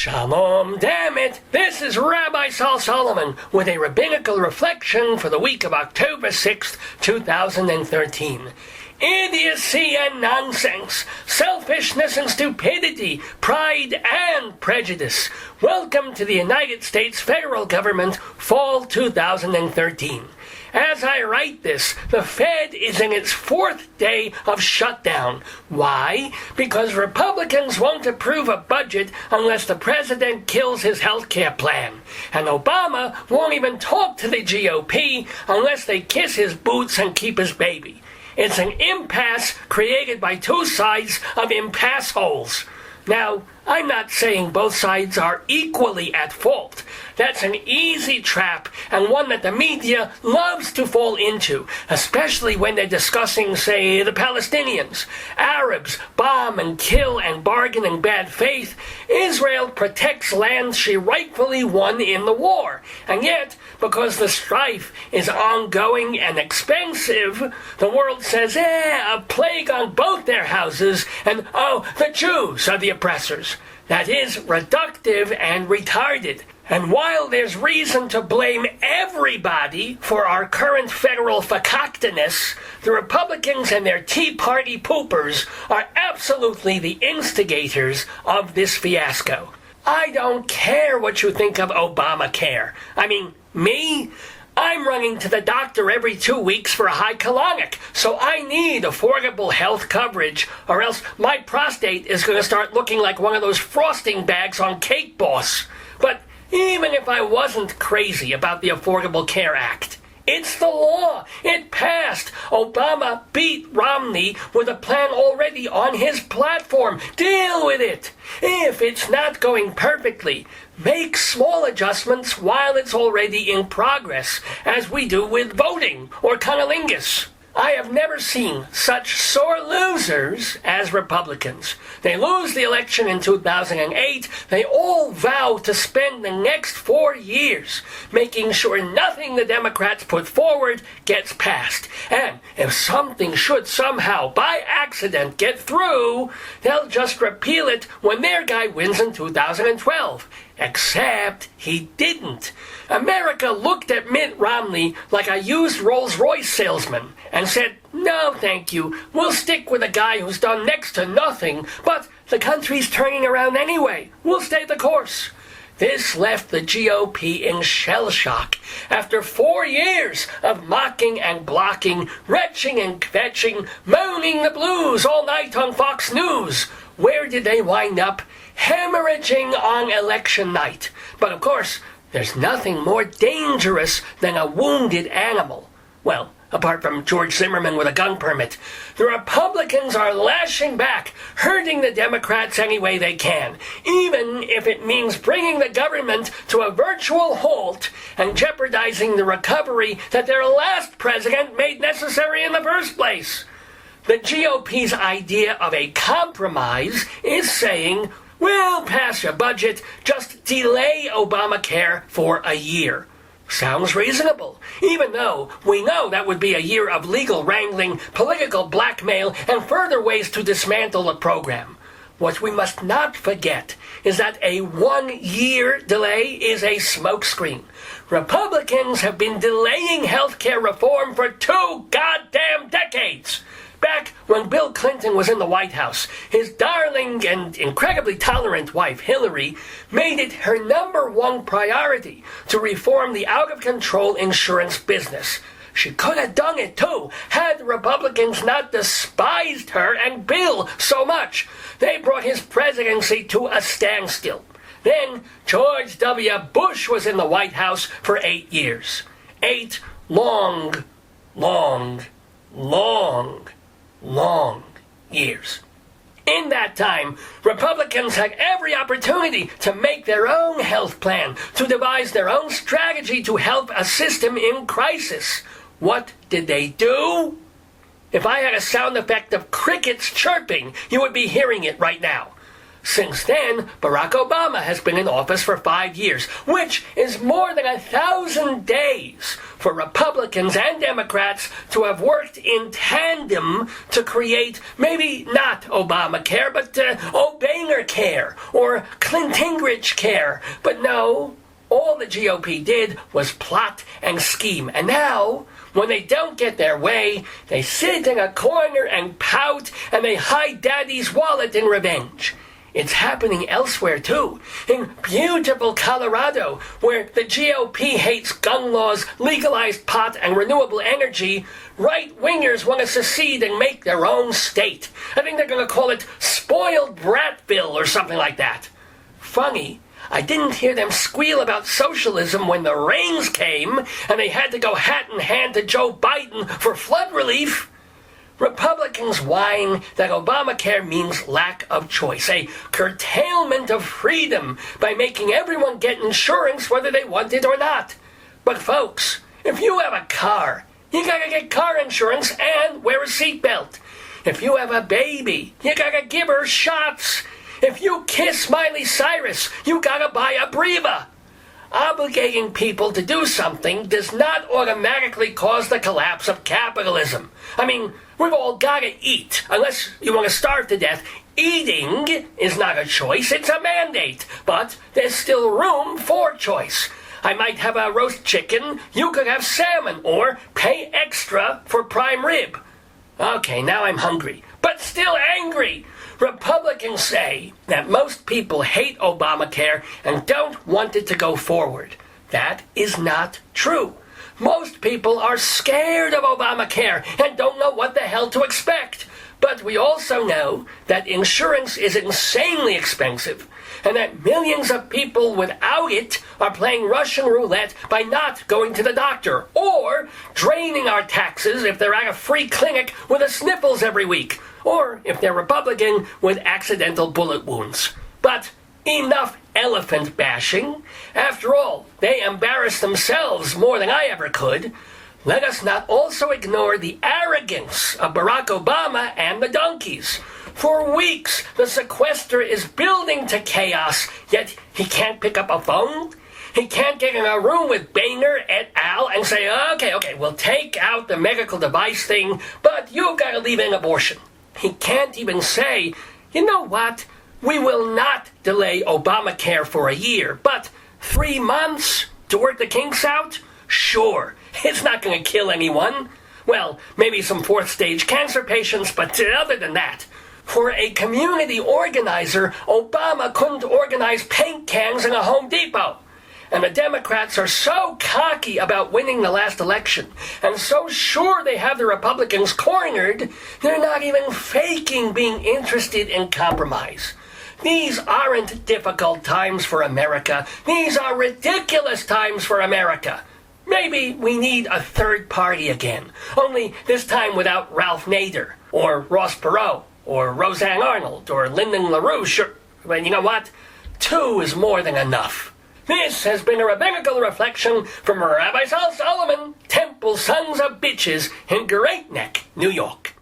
Shalom Dammit! This is Rabbi Sol Solomon with a Rabbinical Reflection for the week of October 6th, 2013. Idiocy and nonsense, selfishness and stupidity, pride and prejudice. Welcome to the United States federal government, fall 2013. As I write this, the Fed is in its fourth day of shutdown. Why? Because Republicans won't approve a budget unless the president kills his health care plan. And Obama won't even talk to the G.O.P. unless they kiss his boots and keep his baby. It's an impasse created by two sides of impasse-holes. Now, I'm not saying both sides are equally at fault. That's an easy trap, and one that the media loves to fall into, especially when they're discussing, say, the Palestinians. Arabs bomb and kill and bargain in bad faith. Israel protects land she rightfully won in the war. And yet, because the strife is ongoing and expensive, the world says, a plague on both their houses, and, the Jews are the oppressors. That is reductive and retarded. And while there's reason to blame everybody for our current federal fakaktiness, the Republicans and their Tea Party poopers are absolutely the instigators of this fiasco. I don't care what you think of Obamacare. I mean, me? I'm running to the doctor every 2 weeks for a high colonic, so I need affordable health coverage, or else my prostate is going to start looking like one of those frosting bags on Cake Boss. But even if I wasn't crazy about the Affordable Care Act, it's the law. It passed. Obama beat Romney with a plan already on his platform. Deal with it. If it's not going perfectly, make small adjustments while it's already in progress, as we do with voting or cunnilingus. I have never seen such sore losers as Republicans. They lose the election in 2008. They all vow to spend the next 4 years making sure nothing the Democrats put forward gets passed. And if something should somehow, by accident, get through, they'll just repeal it when their guy wins in 2012. Except he didn't. America looked at Mitt Romney like a used Rolls-Royce salesman and said, no, thank you. We'll stick with a guy who's done next to nothing, but the country's turning around anyway. We'll stay the course. This left the G.O.P. in shell shock. After 4 years of mocking and blocking, retching and kvetching, moaning the blues all night on Fox News, where did they wind up? Hemorrhaging on election night. But of course, there's nothing more dangerous than a wounded animal. Well, apart from George Zimmerman with a gun permit. The Republicans are lashing back, hurting the Democrats any way they can, even if it means bringing the government to a virtual halt and jeopardizing the recovery that their last president made necessary in the first place. The GOP's idea of a compromise is saying, we'll pass your budget, just delay Obamacare for a year. Sounds reasonable, even though we know that would be a year of legal wrangling, political blackmail, and further ways to dismantle the program. What we must not forget is that a 1-year delay is a smokescreen. Republicans have been delaying health care reform for 2 goddamn decades. Back when Bill Clinton was in the White House, his darling and incredibly tolerant wife, Hillary, made it her #1 priority to reform the out-of-control insurance business. She could have done it, too, had the Republicans not despised her and Bill so much. They brought his presidency to a standstill. Then George W. Bush was in the White House for 8 years. 8 long years. In that time, Republicans had every opportunity to make their own health plan, to devise their own strategy to help a system in crisis. What did they do? If I had a sound effect of crickets chirping, you would be hearing it right now. Since then, Barack Obama has been in office for 5 years, which is more than 1,000 days for Republicans and Democrats to have worked in tandem to create maybe not Obamacare, but Obamacare or Clinton-Gingrich care. But no, all the GOP did was plot and scheme. And now, when they don't get their way, they sit in a corner and pout, and they hide Daddy's wallet in revenge. It's happening elsewhere, too. In beautiful Colorado, where the GOP hates gun laws, legalized pot, and renewable energy, right-wingers want to secede and make their own state. I think they're going to call it Spoiled Bratville or something like that. Funny, I didn't hear them squeal about socialism when the rains came and they had to go hat in hand to Joe Biden for flood relief. Republicans whine that Obamacare means lack of choice, a curtailment of freedom by making everyone get insurance whether they want it or not. But folks, if you have a car, you gotta get car insurance and wear a seatbelt. If you have a baby, you gotta give her shots. If you kiss Miley Cyrus, you gotta buy a Breva. Obligating people to do something does not automatically cause the collapse of capitalism. I mean, we've all gotta eat, unless you want to starve to death. Eating is not a choice, it's a mandate, but there's still room for choice. I might have a roast chicken, you could have salmon, or pay extra for prime rib. Okay, now I'm hungry, but still angry. Republicans say that most people hate Obamacare and don't want it to go forward. That is not true. Most people are scared of Obamacare and don't know what the hell to expect. But we also know that insurance is insanely expensive and that millions of people without it are playing Russian roulette by not going to the doctor or draining our taxes if they're at a free clinic with the sniffles every week, or if they're Republican with accidental bullet wounds. But enough elephant bashing. After all, they embarrass themselves more than I ever could. Let us not also ignore the arrogance of Barack Obama and the donkeys. For weeks, the sequester is building to chaos, yet he can't pick up a phone. He can't get in a room with Boehner et al. And say, okay, we'll take out the medical device thing, but you've got to leave in abortion. He can't even say, you know what, we will not delay Obamacare for a year, but 3 months to work the kinks out? Sure, it's not going to kill anyone. Well, maybe some fourth-stage cancer patients, but other than that, for a community organizer, Obama couldn't organize paint cans in a Home Depot. And the Democrats are so cocky about winning the last election, and so sure they have the Republicans cornered, they're not even faking being interested in compromise. These aren't difficult times for America. These are ridiculous times for America. Maybe we need a third party again, only this time without Ralph Nader, or Ross Perot, or Roseanne Arnold, or Lyndon LaRouche, but you know what? 2 is more than enough. This has been a Rabbinical Reflection from Rabbi Sol Solomon, Temple Sons of Bitches in Great Neck, New York.